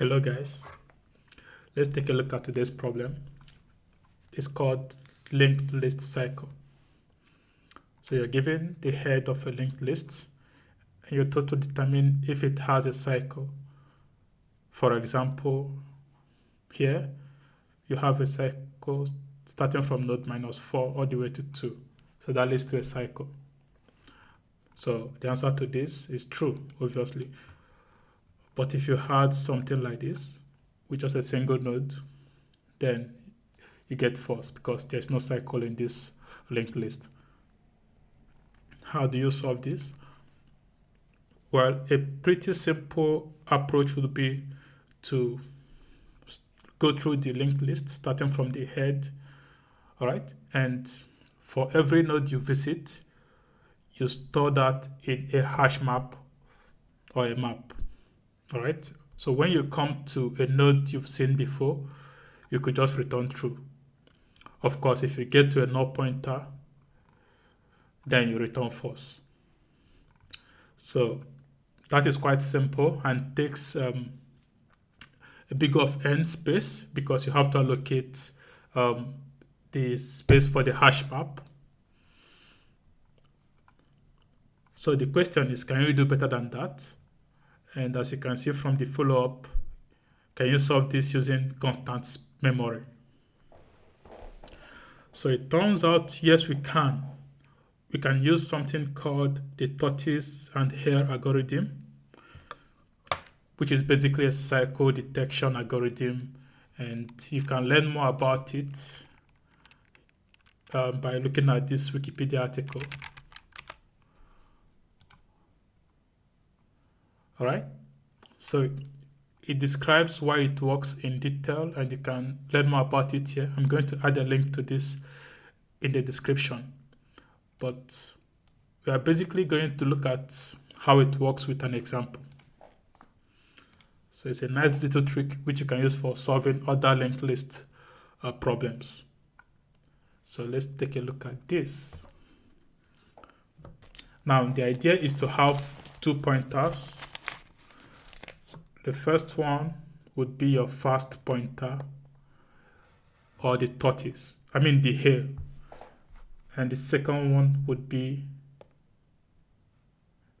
Hello guys, let's take a look at today's problem. It's called linked list cycle. So you're given the head of a linked list and you're told to determine if it has a cycle. For example, here you have a cycle starting from node -4 all the way to 2. So that leads to a cycle. So the answer to this is true, obviously. But if you had something like this, with just a single node, then you get false because there's no cycle in this linked list. How do you solve this? Well, a pretty simple approach would be to go through the linked list starting from the head, all right? And for every node you visit, you store that in a hash map or a map, all right? So when you come to a node you've seen before, you could just return true. Of course, if you get to a null pointer, then you return false. So that is quite simple and takes a big of n space because you have to allocate the space for the hash map. So the question is, can you do better than that? And as you can see from the follow-up, can you solve this using constant memory? So it turns out, yes, we can. We can use something called the tortoise and hare algorithm, which is basically a cycle detection algorithm. And you can learn more about it by looking at this Wikipedia article. All right. So it describes why it works in detail, and you can learn more about it here. I'm going to add a link to this in the description. But we are basically going to look at how it works with an example. So it's a nice little trick which you can use for solving other linked list problems. So let's take a look at this. Now the idea is to have 2 pointers. The first one would be your fast pointer or the tortoise, the hare. And the second one would be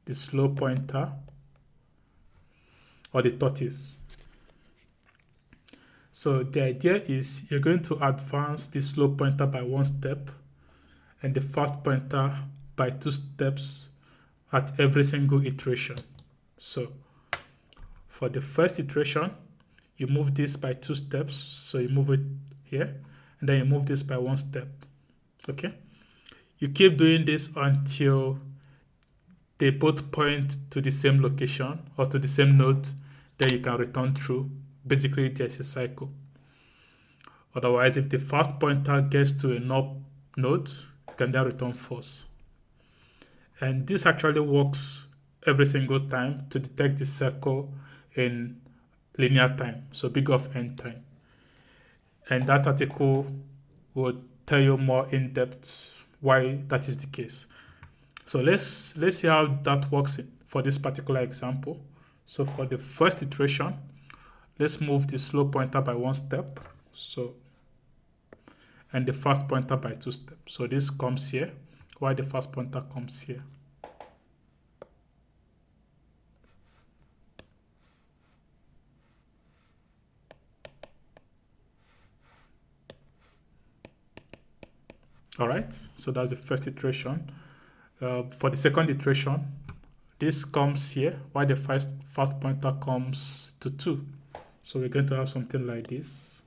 the slow pointer or the tortoise. So the idea is you're going to advance the slow pointer by 1 step and the fast pointer by 2 steps at every single iteration. So for the first iteration, you move this by 2 steps. So you move it here and then you move this by 1 step. Okay. You keep doing this until they both point to the same location or to the same node, then you can return true. Basically, there's a cycle. Otherwise, if the fast pointer gets to a null node, you can then return false. And this actually works every single time to detect the cycle in linear time, so big of n time. And that article will tell you more in depth why that is the case. So let's see how that works for this particular example. So for the first iteration, let's move the slow pointer by 1 step. So, and the fast pointer by 2 steps. So this comes here, while the fast pointer comes here. All right, so that's the first iteration. For the second iteration, this comes here, while the fast pointer comes to 2. So we're going to have something like this.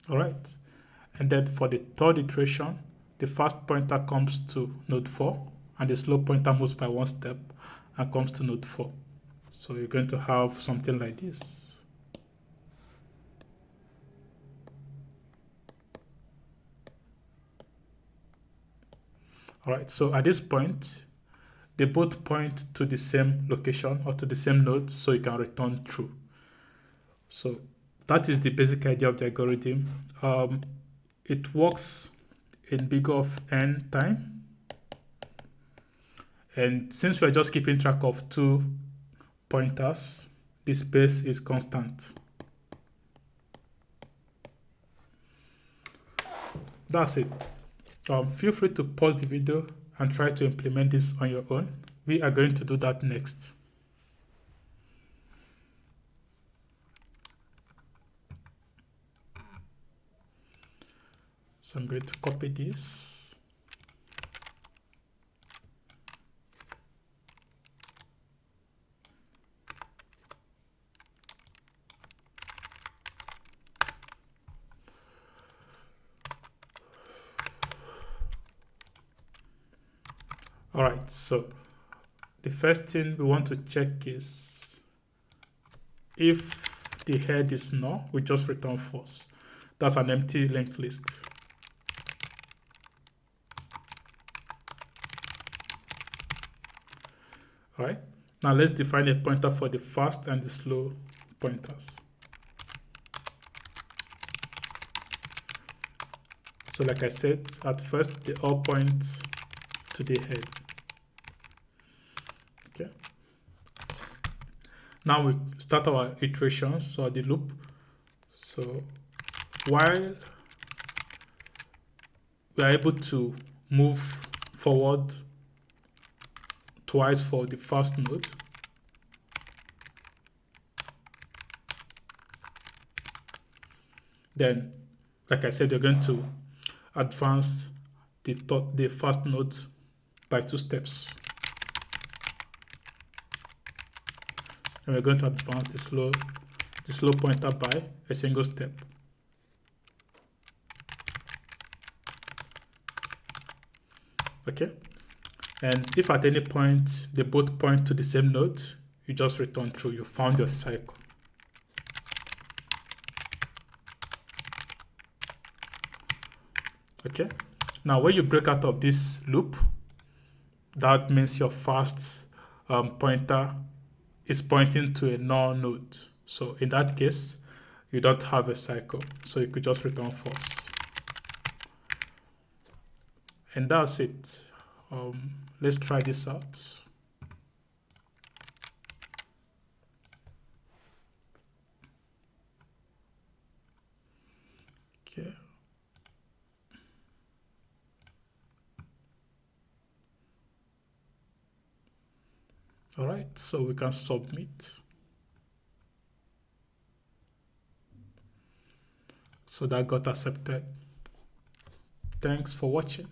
All right, and then for the third iteration, the fast pointer comes to node 4, and the slow pointer moves by 1 step and comes to node 4. So you're going to have something like this. All right, so at this point, they both point to the same location or to the same node, so you can return true. So that is the basic idea of the algorithm. It works in big of n time. And since we're just keeping track of 2 pointers, the space is constant. That's it. Feel free to pause the video and try to implement this on your own. We are going to do that next. So I'm going to copy this. All right, so the first thing we want to check is if the head is null, we just return false. That's an empty linked list. All right, now let's define a pointer for the fast and the slow pointers. So like I said, at first, they all point to the head. Okay. Now we start our iterations or the loop. So while we are able to move forward twice for the first node, then, like I said, you're going to advance the first node by 2 steps. And we're going to advance the slow pointer by a single step. Okay. And if at any point they both point to the same node, you just return true. You found your cycle. Okay. Now, when you break out of this loop, that means your first pointer is pointing to a null node. So in that case, you don't have a cycle. So you could just return false. And that's it. Let's try this out. Okay. All right, so we can submit. So that got accepted. Thanks for watching.